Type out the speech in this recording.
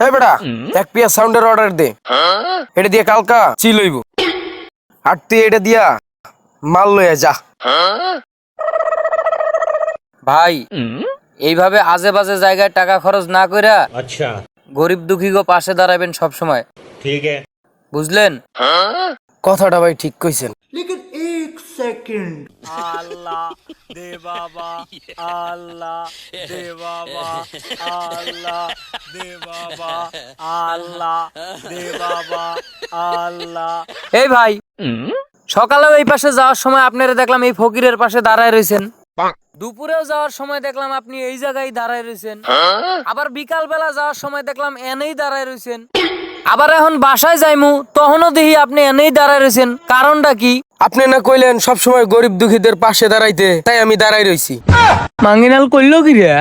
এই বেটা, এক পিয়া সাউন্ডের অর্ডার দে। এটা দিয়ে কালকা চিল হইব। আর তুই এটা দিয়া মাল লইয়া যা। ভাই এইভাবে আজে বাজে জায়গায় টাকা খরচ না কইরা अच्छा গরিব দুঃখী গো পাশে দাঁড়াবেন সব সময়, ठीक है। বুঝলেন? কথাটা ভাই ঠিক কইছেন। আল্লাহ দে বাবা, আল্লাহ দে বাবা, আল্লাহ দে বাবা, আল্লাহ দে বাবা, আল্লাহ। এই ভাই, সকালেও এই পাশে যাওয়ার সময় আপনারা দেখলাম এই ফকিরের পাশে দাঁড়ায় রয়েছেন, দুপুরেও যাওয়ার সময় দেখলাম আপনি এই জায়গায় দাঁড়ায় রয়েছেন, আবার বিকাল বেলা যাওয়ার সময় দেখলাম এনেই দাঁড়ায় রয়েছেন, আবার এখন বাসায় যাইমু তখনও দেখি আপনি এনেই দাঁড়ায় রয়েছেন। কারণটা কি? আপনি না কইলেন সবসময় গরিব দুঃখীদের পাশে দাঁড়াইতে, তাই আমি দাঁড়াই রইছি। মাঙ্গিনাল কইলো কি রে?